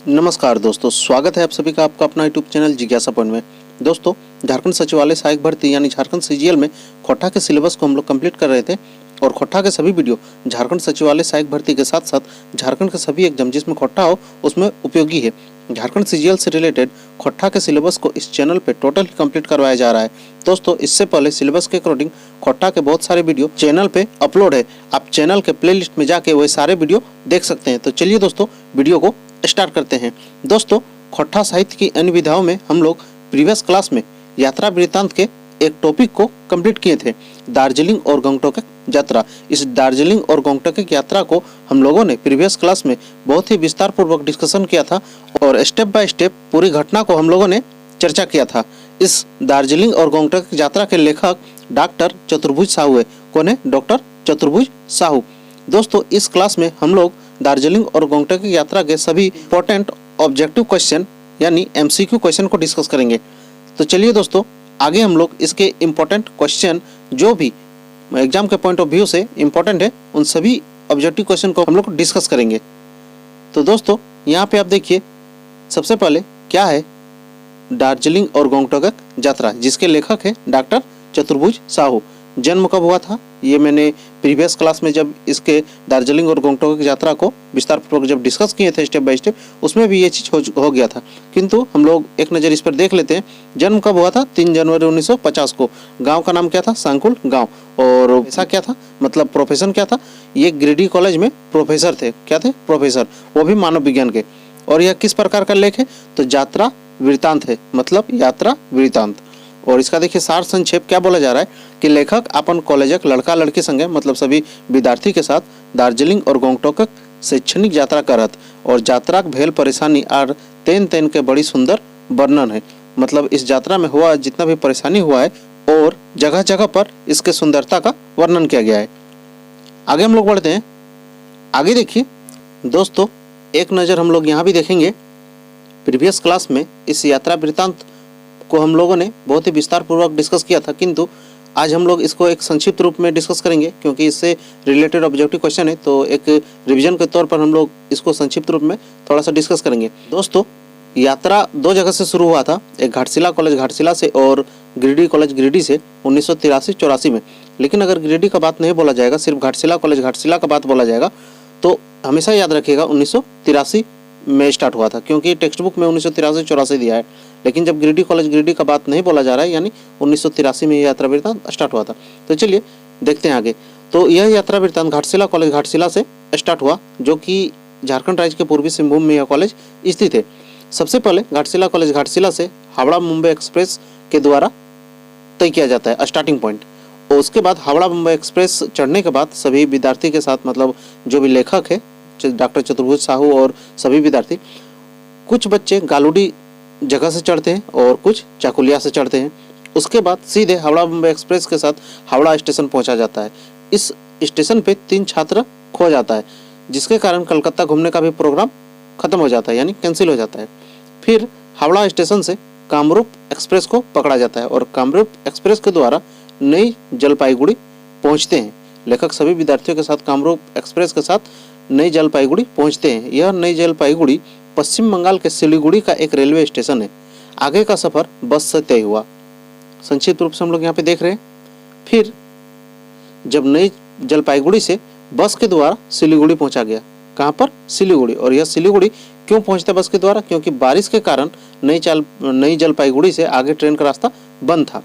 नमस्कार दोस्तों, स्वागत है आप सभी का आपका अपना यूट्यूब चैनल जिज्ञासा पॉइंट में। दोस्तों, झारखंड सचिवालय सहायक भर्ती यानी झारखंड सीजीएल में खोट्टा के सिलेबस को हम लोग कंप्लीट कर रहे थे और खोट्टा के सभी वीडियो झारखंड सचिवालय सहायक भर्ती के साथ साथ झारखंड के सभी एग्जाम जिसमें खोट्टा हो उसमें उपयोगी है। झारखंड सीजीएल से रिलेटेड खोट्टा के सिलेबस को इस चैनल पे टोटल कंप्लीट करवाया जा रहा है। दोस्तों, इससे पहले सिलेबस के अकॉर्डिंग खोट्टा के बहुत सारे वीडियो चैनल पे अपलोड है। आप चैनल के प्लेलिस्ट में जाके वही सारे वीडियो देख सकते हैं। तो चलिए दोस्तों, वीडियो को स्टार्ट करते हैं। दोस्तों, खोट्टा साहित्य की अन्य विधाओं में हम लोग प्रीवियस क्लास में यात्रा वृत्तांत के एक टॉपिक को कंप्लीट किए थे, दार्जिलिंग और गंगटोक यात्रा। इस दार्जिलिंग और गंगटोक यात्रा को हम लोगों ने प्रीवियस क्लास में बहुत ही विस्तार पूर्वक डिस्कशन किया था और स्टेप बाय स्टेप पूरी घटना को हम लोगों ने चर्चा किया था। इस दार्जिलिंग और गंगटोक यात्रा के लेखक डॉक्टर चतुर्भुज साहू है। कौन है? डॉक्टर चतुर्भुज साहू। दोस्तों, इस क्लास में हम लोग दार्जिलिंग और गंगटोक यात्रा के सभी इंपॉर्टेंट ऑब्जेक्टिव क्वेश्चन यानी एमसीक्यू क्वेश्चन को डिस्कस करेंगे। तो चलिए दोस्तों, आगे हम लोग इसके इम्पोर्टेंट क्वेश्चन जो भी एग्जाम के पॉइंट ऑफ व्यू से इम्पोर्टेंट है उन सभी ऑब्जेक्टिव क्वेश्चन को हम लोग डिस्कस करेंगे। तो दोस्तों, यहाँ पे आप देखिए, सबसे पहले क्या है दार्जिलिंग और गंगटोक यात्रा, जिसके लेखक है डॉक्टर चतुर्भुज साहू। जन्म कब हुआ था ये मैंने प्रीवियस क्लास में जब इसके दार्जिलिंग और गंगटोक यात्रा को विस्तार पूर्वक जब डिस्कस किए थे स्टेप बाय स्टेप, उसमें भी ये चीज़ हो गया था। किंतु हम लोग एक नज़र इस पर देख लेते हैं। जन्म कब हुआ था? 3 जनवरी 1950 को। गांव का नाम क्या था? सांकुल गांव। और ऐसा क्या था, मतलब प्रोफेशन क्या था? ये गिरिडीह कॉलेज में प्रोफेसर थे। क्या थे? प्रोफेसर, वो भी मानव विज्ञान के। और यह किस प्रकार का लेख है? तो यात्रा वृत्तांत है, मतलब यात्रा वृत्तांत। और इसका देखिए सार संक्षेप क्या बोला जा रहा है कि लेखक अपन कॉलेजक लड़का लड़की संगे मतलब सभी विद्यार्थी के साथ दार्जिलिंग और गंगटोक शैक्षणिक यात्रा करत और यात्रा भेल परेशानी और तेन तेन के बड़ी सुंदर वर्णन है। मतलब इस यात्रा में हुआ जितना भी परेशानी हुआ है और जगह जगह पर इसके सुंदरता का वर्णन किया गया है। आगे हम लोग बढ़ते हैं। आगे देखिए दोस्तों, एक नज़र हम लोग यहाँ भी देखेंगे। प्रीवियस क्लास में इस यात्रा वृत्तांत को हम लोगों ने बहुत ही विस्तार पूर्वक डिस्कस किया था, किंतु आज हम लोग इसको एक संक्षिप्त रूप में डिस्कस करेंगे क्योंकि इससे रिलेटेड ऑब्जेक्टिव क्वेश्चन है। तो एक रिवीजन के तौर पर हम लोग इसको संक्षिप्त रूप में थोड़ा सा डिस्कस करेंगे। दोस्तों, यात्रा 2 जगह से शुरू हुआ था, एक घाटशिला कॉलेज घाटशिला से और गिरिडीह कॉलेज गिरिडीह से 1983-84 में। लेकिन अगर गिरिडीह का बात नहीं बोला जाएगा, सिर्फ घाटशिला कॉलेज घाटशिला का बात बोला जाएगा, तो हमेशा याद रखिएगा 1983 में स्टार्ट हुआ था, क्योंकि टेक्स्ट बुक में 1983-84 दिया है। लेकिन जब गिरिडीह कॉलेज गिरिडीह का बात नहीं बोला जा रहा है, यानी 1983 में यह यात्रा वृत्तांत स्टार्ट हुआ था। तो चलिए देखते हैं आगे। तो यह यात्रा वृत्तांत घाटशिला कॉलेज घाटशिला से स्टार्ट हुआ, जो कि झारखंड राज्य के पूर्वी सिंहभूम में यह कॉलेज स्थित है। सबसे पहले घाटशिला कॉलेज घाटशिला से हावड़ा मुंबई एक्सप्रेस के द्वारा तय किया जाता है स्टार्टिंग पॉइंट। और उसके बाद हावड़ा मुंबई एक्सप्रेस चढ़ने के बाद सभी विद्यार्थी के साथ, मतलब जो भी लेखक है डॉक्टर चतुर्भुज साहू और सभी विद्यार्थी, कुछ बच्चे गालूडी जगह से चढ़ते हैं और कुछ चाकुलिया से चढ़ते हैं। उसके बाद सीधे हावड़ा मुंबई एक्सप्रेस के साथ हावड़ा स्टेशन पहुंचा जाता है। इस स्टेशन पे 3 छात्र खो जाता है, जिसके कारण कलकत्ता घूमने का भी प्रोग्राम खत्म हो जाता है, यानी कैंसिल हो जाता है। फिर हावड़ा स्टेशन से कामरूप एक्सप्रेस को पकड़ा जाता है और कामरूप एक्सप्रेस के द्वारा नई जलपाईगुड़ी पहुँचते हैं। लेखक सभी विद्यार्थियों के साथ कामरूप एक्सप्रेस के साथ नई जलपाईगुड़ी पहुंचते हैं। यह नई जलपाईगुड़ी पश्चिम बंगाल के सिलीगुड़ी का एक रेलवे स्टेशन है। आगे का सफर बस से तय हुआ। संक्षिप्त रूप से हम लोग यहाँ पे देख रहे हैं। फिर जब नई जलपाईगुड़ी से बस के द्वारा सिलीगुड़ी पहुंचा गया। कहाँ पर? सिलीगुड़ी। और यह सिलीगुड़ी क्यों पहुंचता बस के द्वारा? क्योंकि बारिश के कारण नई जलपाईगुड़ी से आगे ट्रेन का रास्ता बंद था।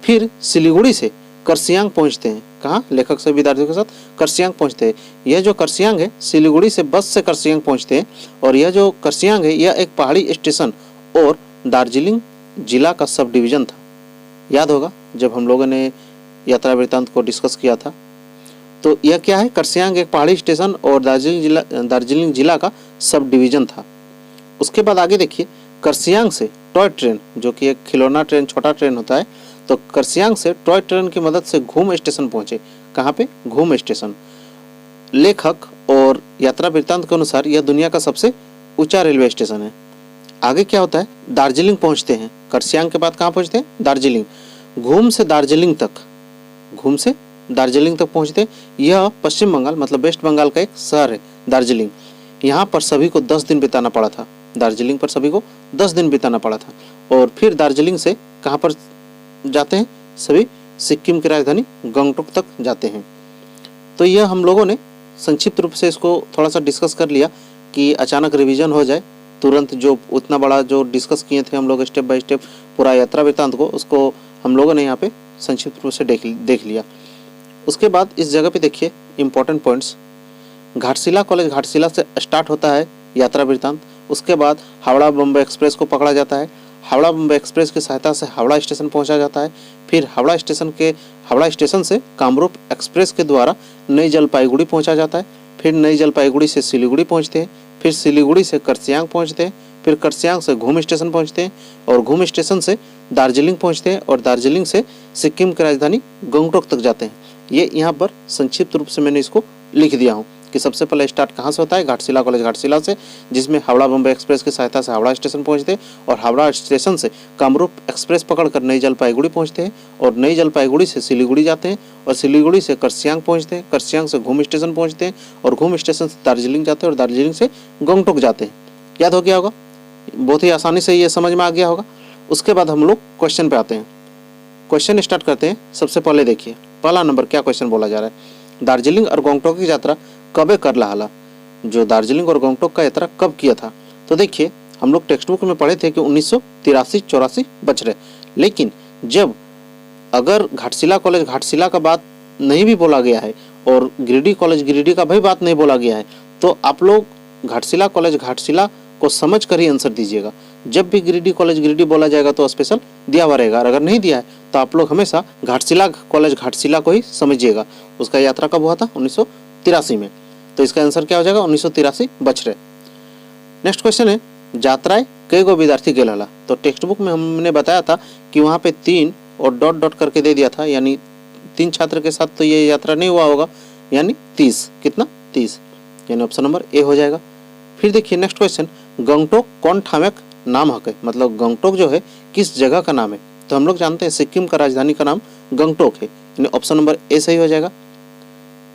फिर सिलीगुड़ी से करसियांग पहुंचते हैं। कहाँ? लेखक से विद्यार्थियों के साथ करसियांग पहुंचते हैं। यह जो करसियांग है, सिलीगुड़ी से बस से करसियांग पहुंचते हैं और यह जो करसियांग है यह एक पहाड़ी स्टेशन और दार्जिलिंग जिला का सब डिवीजन था। याद होगा जब हम लोगों ने यात्रा वृत्तांत को डिस्कस किया था। तो यह क्या है? करसियांग एक पहाड़ी स्टेशन और दार्जिलिंग जिला का सब डिवीजन था। उसके बाद आगे देखिए, करसियांग से टॉय ट्रेन, जो कि एक खिलौना ट्रेन, छोटा ट्रेन होता है, तो करसियांग से टॉय ट्रेन की मदद से घूम स्टेशन पहुंचे। कहाँ पे? घूम स्टेशन। लेखक और यात्रा वृत्तांत के अनुसार यह दुनिया का सबसे ऊंचा रेलवे स्टेशन है। आगे क्या होता है? दार्जिलिंग पहुंचते हैं। करसियांग के बाद कहाँ पहुंचते हैं? दार्जिलिंग। घूम से दार्जिलिंग तक पहुंचते हैं। यह पश्चिम बंगाल मतलब वेस्ट बंगाल का एक शहर है दार्जिलिंग। यहाँ पर सभी को 10 दिन बिताना पड़ा था। दार्जिलिंग पर सभी को 10 दिन बिताना पड़ा था। और फिर दार्जिलिंग से कहाँ पर जाते हैं? सभी सिक्किम की राजधानी गंगटोक तक जाते हैं। तो यह हम लोगों ने संक्षिप्त रूप से इसको थोड़ा सा डिस्कस कर लिया कि अचानक रिवीजन हो जाए, तुरंत जो उतना बड़ा जो डिस्कस किए थे हम लोग स्टेप बाय स्टेप पूरा यात्रा वृत्तांत को, उसको हम लोगों ने यहाँ पे संक्षिप्त रूप से देख लिया। उसके बाद इस जगह पे देखिए important points. Ghatshila college Ghatshila से स्टार्ट होता है यात्रा वृत्तांत। उसके बाद हावड़ा बम्बई एक्सप्रेस को पकड़ा जाता है। हावड़ा बम्बई एक्सप्रेस की सहायता से हावड़ा स्टेशन पहुंचा जाता है। फिर हावड़ा स्टेशन से कामरूप एक्सप्रेस के द्वारा नई जलपाईगुड़ी पहुंचा जाता है। फिर नई जलपाईगुड़ी से सिलीगुड़ी पहुंचते हैं। फिर सिलीगुड़ी से करसियांग पहुंचते हैं। फिर करसियांग से घूम स्टेशन पहुंचते हैं और घूम स्टेशन से दार्जिलिंग पहुंचते हैं और दार्जिलिंग से सिक्किम की राजधानी गंगटोक तक जाते हैं। ये यहाँ पर संक्षिप्त रूप से मैंने इसको लिख दिया हूँ कि सबसे पहले स्टार्ट कहाँ से होता है? घाटशिला कॉलेज घाटशिला से, जिसमें हावड़ा बम्बई एक्सप्रेस की सहायता से हावड़ा स्टेशन पहुंचते हैं और हावड़ा स्टेशन से कामरूप एक्सप्रेस पकड़कर नई जलपाईगुड़ी पहुंचते हैं और नई जलपाईगुड़ी से सिलीगुड़ी जाते हैं और सिलीगुड़ी से करसियांग पहुंचते हैं। करसियांग से घूम स्टेशन पहुंचते हैं और घूम स्टेशन से दार्जिलिंग जाते हैं और दार्जिलिंग से गंगटोक जाते हैं। याद हो गया होगा, बहुत ही आसानी से ये समझ में आ गया होगा। उसके बाद हम लोग क्वेश्चन पे आते हैं। क्वेश्चन स्टार्ट करते हैं। सबसे पहले देखिए पहला नंबर क्या क्वेश्चन बोला जा रहा है? दार्जिलिंग और गंगटोक की यात्रा कब कर रहा? जो दार्जिलिंग और गंगटोक का यात्रा कब किया था? तो देखिए हम लोग टेक्स्ट बुक में पढ़े थे कि 1983-84 बच रहे, लेकिन जब अगर घाटशिला कॉलेज घाटशिला का बात नहीं भी बोला गया है और गिरिडीह कॉलेज गिरिडीह का भी बात नहीं बोला गया है, तो आप लोग घाटशिला कॉलेज घाटशिला को समझ कर ही आंसर दीजिएगा। जब भी गिरिडीह कॉलेज गिरिडीह बोला जाएगा तो स्पेशल दिया हुआ रहेगा, और अगर नहीं दिया है तो आप लोग हमेशा घाटशिला कॉलेज घाटशिला को ही समझिएगा। उसका यात्रा कब हुआ था? 1983 में। तो इसका आंसर क्या हो जाएगा? 1983 बच रहे। नेक्स्ट क्वेश्चन है, यात्राएं कई गो विद्यार्थी के लहला? तो टेक्स्ट बुक में हमने बताया था कि वहाँ पे 3 और डॉट डॉट करके दे दिया था, यानी 3 छात्र के साथ तो ये यात्रा नहीं हुआ होगा, यानी 30। कितना? 30, यानी ऑप्शन नंबर ए हो जाएगा। फिर देखिए नेक्स्ट क्वेश्चन, गंगटोक कौन ठामक नाम हक? मतलब गंगटोक जो है किस जगह का नाम है? तो हम लोग जानते हैं सिक्किम का राजधानी का नाम गंगटोक है, यानी ऑप्शन नंबर ए सही हो जाएगा।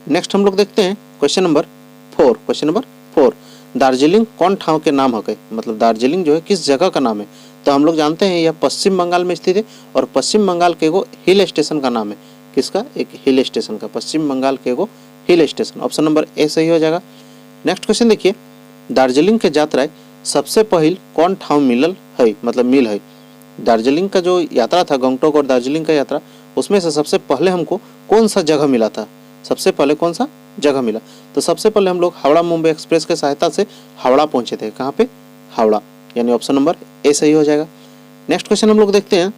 नेक्स्ट हम लोग देखते हैं question number 4। Question number 4, Darjeeling कौन ठाव के नाम हक? मतलब दार्जिलिंग जो है किस जगह का नाम है? तो हम लोग जानते हैं यह पश्चिम बंगाल में स्थित है और पश्चिम बंगाल के एगो हिल स्टेशन का नाम है। किसका? एक हिल स्टेशन का, पश्चिम बंगाल के एगो hill station. Option number A सही हो जाएगा। नेक्स्ट क्वेश्चन देखिए, दार्जिलिंग के यात्रा सबसे पहले कौन ठाव मिलल है? मतलब मिल है। दार्जिलिंग का जो यात्रा था, गंगटोक और दार्जिलिंग का यात्रा, उसमें से सबसे पहले हमको कौन सा जगह मिला था? सबसे पहले कौन सा जगह मिला? तो सबसे पहले हम लोग हावड़ा मुंबई एक्सप्रेस के सहायता से हावड़ा पहुंचे थे। कहाँ पे? हावड़ा, यानी ऑप्शन नंबर ए सही हो जाएगा। नेक्स्ट क्वेश्चन हम लोग देखते हैं,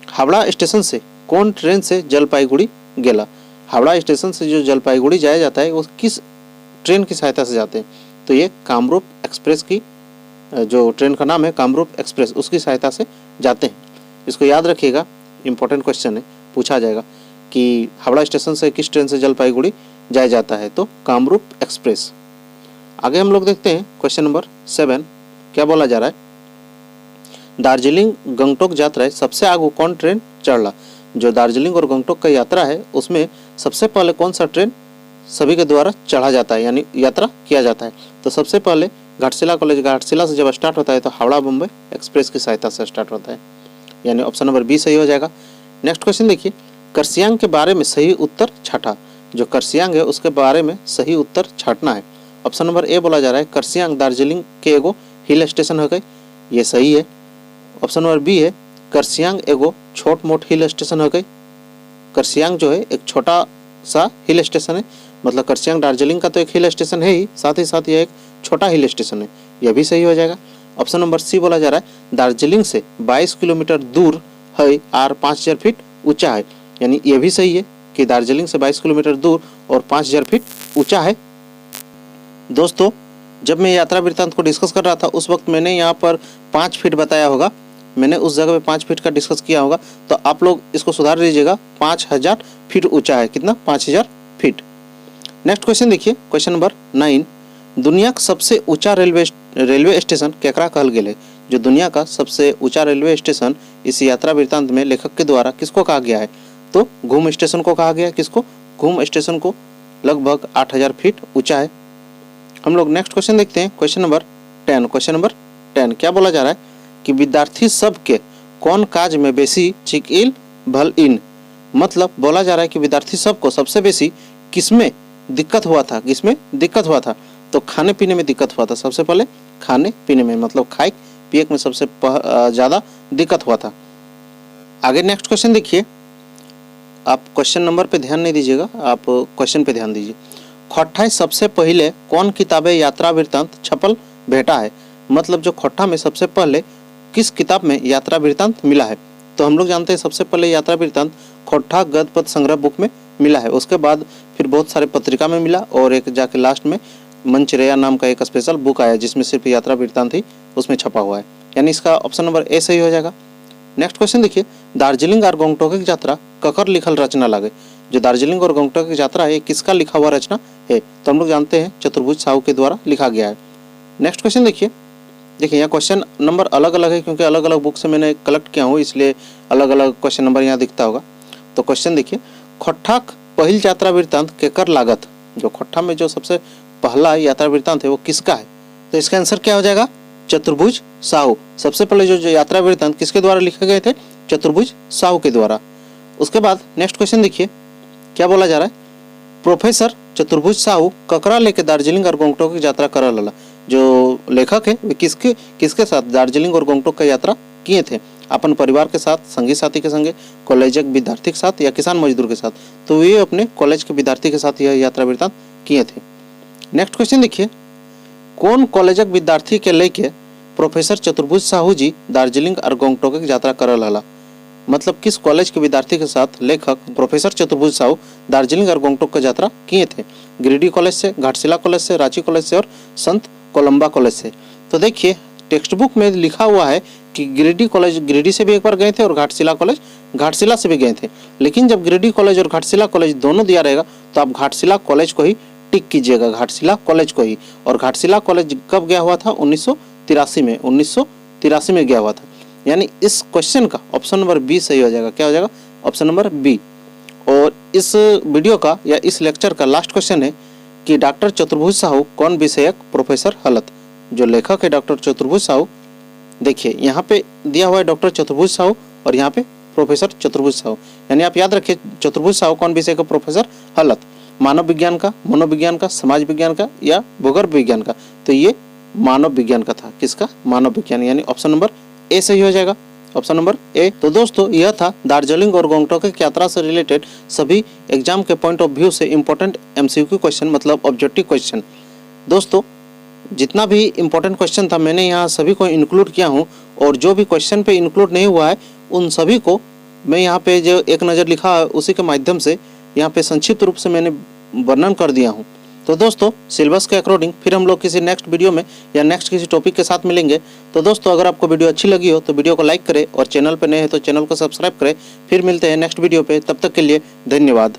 हावड़ा स्टेशन से कौन ट्रेन से जलपाईगुड़ी गेला? हावड़ा स्टेशन से जो जलपाईगुड़ी जाया जाता है वो किस ट्रेन की सहायता से जाते हैं? तो ये कामरूप एक्सप्रेस की, जो ट्रेन का नाम है कामरूप एक्सप्रेस, उसकी सहायता से जाते हैं। इसको याद रखिएगा, इंपॉर्टेंट क्वेश्चन है, पूछा जाएगा कि हावड़ा स्टेशन से किस ट्रेन से जलपाईगुड़ी जाया जाता है? तो कामरूप एक्सप्रेस। आगे हम लोग देखते हैं क्वेश्चन नंबर 7, क्या बोला जा रहा है? दार्जिलिंग गंगटोक यात्रा है सबसे आगे कौन ट्रेन चढ़ला? जो दार्जिलिंग और गंगटोक का यात्रा है उसमें सबसे पहले कौन सा ट्रेन सभी के द्वारा चढ़ा जाता है, यानी यात्रा किया जाता है? तो सबसे पहले घाटशिला कॉलेज घाटशिला से जब स्टार्ट होता है तो हावड़ा मुंबई एक्सप्रेस की सहायता से स्टार्ट होता है, यानी ऑप्शन नंबर बी सही हो जाएगा। नेक्स्ट क्वेश्चन देखिए, करसियांग के बारे में सही उत्तर छाटा। जो करसियांग है उसके बारे में सही उत्तर छाटना है। ऑप्शन नंबर ए बोला जा रहा है, करसियांग दार्जिलिंग के एगो हिल स्टेशन हो गई, ये सही है। ऑप्शन नंबर बी है, करसियांग एगो छोट मोट हिल स्टेशन हो गई। करसियांग जो है एक छोटा सा हिल स्टेशन है, मतलब करसियांग दार्जिलिंग का तो एक हिल स्टेशन है ही, साथ ही साथ यह एक छोटा हिल स्टेशन है, यह भी सही हो जाएगा। ऑप्शन नंबर सी बोला जा रहा है, दार्जिलिंग से 22 किलोमीटर दूर है और 5000 फीट ऊंचा है, यानी यह भी सही है कि दार्जिलिंग से 22 किलोमीटर दूर और 5000 फीट ऊंचा है। दोस्तों, जब मैं यात्रा वृत्तांत को डिस्कस कर रहा था उस वक्त मैंने यहाँ पर 5 फीट बताया होगा, मैंने उस जगह पे 5 फीट का डिस्कस किया होगा, तो आप लोग इसको सुधार लीजिएगा। 5000 फीट ऊंचा है, कितना? 5000 फीट। नेक्स्ट क्वेश्चन देखिए, क्वेश्चन नंबर 9, दुनिया का सबसे ऊंचा रेलवे स्टेशन केकरा कहल गेल है? जो दुनिया का सबसे ऊंचा रेलवे स्टेशन इस यात्रा वृत्तांत में लेखक के द्वारा किसको कहा गया है? तो घूम स्टेशन को कहा गया है। किसको? घूम स्टेशन को, लगभग 8000 फीट ऊंचा है। हम लोग नेक्स्ट क्वेश्चन देखते हैं, क्वेश्चन नंबर 10। क्वेश्चन नंबर 10 क्या बोला जा रहा है कि विद्यार्थी सब के कौन काज में बेसी चिकिल भल इन, मतलब बोला जा रहा है कि विद्यार्थी सबको सबसे बेसी किसमें दिक्कत हुआ था, किसमें दिक्कत हुआ था, तो खाने पीने में दिक्कत हुआ था। सबसे पहले खाने पीने में, मतलब खाए पिए में सबसे ज़्यादा दिक्कत हुआ था। आगे नेक्स्ट क्वेश्चन देखिए, आप क्वेश्चन नंबर पे ध्यान नहीं दीजिएगा, आप क्वेश्चन पे ध्यान दीजिए। खोट्ठा सबसे पहले कौन किताबें यात्रा वृत्तांत छपल भेटा है, मतलब जो खोट्ठा में सबसे पहले किस किताब में यात्रा वृत्तांत मिला है। तो हम लोग जानते हैं सबसे पहले यात्रा वृत्तांत खोट्ठा गद्य पद्य संग्रह बुक में मिला है, उसके बाद फिर बहुत सारे पत्रिका में मिला और एक जाके लास्ट में मंचरेया नाम का एक स्पेशल बुक आया जिसमें सिर्फ यात्रा वृत्तांत ही उसमें छपा हुआ है, यानी इसका ऑप्शन नंबर ए सही हो जाएगा। नेक्स्ट क्वेश्चन देखिए, दार्जिलिंग और गंगटोक की यात्रा ककर लिखल रचना लागे, जो दार्जिलिंग और गंगटोक की यात्रा है किसका लिखा हुआ रचना है, तो हम लोग जानते हैं चतुर्भुज साहू के द्वारा लिखा गया है। नेक्स्ट क्वेश्चन देखिए यहाँ क्वेश्चन नंबर अलग अलग है क्योंकि अलग अलग बुक से मैंने कलेक्ट किया हूँ, इसलिए अलग अलग क्वेश्चन नंबर यहाँ दिखता होगा। तो क्वेश्चन देखिए, खोट्ठा पहल यात्रा वृत्तांत केकर लागत, जो खोट्ठा में जो सबसे पहला यात्रा वृत्तांत है वो किसका है, तो इसका आंसर क्या हो जाएगा, चतुर्भुज साहू। सबसे पहले जो यात्रा वृत्तांत किसके द्वारा लिखे गए थे, चतुर्भुज साहू के द्वारा। उसके बाद नेक्स्ट क्वेश्चन देखिए क्या बोला जा रहा है, प्रोफेसर चतुर्भुज साहू ककरा लेके दार्जिलिंग और गंगटोक की यात्रा कर लला, जो लेखक है वे किसके साथ दार्जिलिंग और गंगटोक का यात्रा किए थे, अपन परिवार के साथ, संगी साथी के संगे, कॉलेज विद्यार्थी के साथ या किसान मजदूर के साथ, तो ये अपने कॉलेज के विद्यार्थी के साथ यह यात्रा वृत्तांत किए थे। नेक्स्ट क्वेश्चन देखिए, कौन कॉलेज विद्यार्थी के लेके प्रोफेसर चतुर्भुज साहू जी दार्जिलिंग और गंगटोक की यात्रा कर लला, मतलब किस कॉलेज के विद्यार्थी के साथ लेखक प्रोफेसर चतुर्भुज साहू दार्जिलिंग और गंगटोक की यात्रा किए थे, गिरिडीह कॉलेज से, घाटशिला कॉलेज से, रांची कॉलेज से और संत कोलंबा कॉलेज से। तो देखिए टेक्स्ट बुक में लिखा हुआ है कि गिरिडीह कॉलेज गिरिडीह से भी एक बार गए थे और घाटशिला कॉलेज घाटशिला से भी गए थे, लेकिन जब गिरिडीह कॉलेज और घाटशिला कॉलेज दोनों दिया रहेगा तो आप घाटशिला कॉलेज को ही टिक कीजिएगा, घाटशिला कॉलेज को ही। और घाटशिला कॉलेज कब गया हुआ था, 1983 में गया हुआ था, यानी इस क्वेश्चन का ऑप्शन नंबर बी सही हो जाएगा। क्या हो जाएगा, ऑप्शन नंबर बी। और इस वीडियो का या इस लेक्चर का लास्ट क्वेश्चन है कि डॉक्टर चतुर्भुज साहू कौन विषयक प्रोफेसर हलत, जो लेखक है डॉक्टर चतुर्भुज साहू, देखिए यहाँ पे दिया हुआ है डॉक्टर चतुर्भुज साहू और यहाँ पे प्रोफेसर चतुर्भुज साहू, यानी आप याद रखिए चतुर्भुज साहू कौन विषय का प्रोफेसर हलत, मानव विज्ञान का, मनोविज्ञान का, समाज विज्ञान का या भूगर्भ विज्ञान का, तो ये मानव विज्ञान का था। किसका, मानव विज्ञान, यानी ऑप्शन नंबर ए सही हो जाएगा, ऑप्शन नंबर ए। तो दोस्तों यह था दार्जिलिंग और गंगटोक की यात्रा से रिलेटेड सभी एग्जाम के पॉइंट ऑफ व्यू से इंपॉर्टेंट एमसीक्यू क्वेश्चन, मतलब ऑब्जेक्टिव क्वेश्चन। दोस्तों जितना भी इंपॉर्टेंट क्वेश्चन था मैंने यहाँ सभी को इंक्लूड किया हूँ, और जो भी क्वेश्चन पे इंक्लूड नहीं हुआ है उन सभी को मैं यहाँ पे जो एक नज़र लिखा है उसी के माध्यम से यहाँ पे संक्षिप्त रूप से मैंने वर्णन कर दिया हूँ। तो दोस्तों सिलेबस के अकॉर्डिंग फिर हम लोग किसी नेक्स्ट वीडियो में या नेक्स्ट किसी टॉपिक के साथ मिलेंगे। तो दोस्तों अगर आपको वीडियो अच्छी लगी हो तो वीडियो को लाइक करें और चैनल पर नए हैं तो चैनल को सब्सक्राइब करें। फिर मिलते हैं नेक्स्ट वीडियो पे, तब तक के लिए धन्यवाद।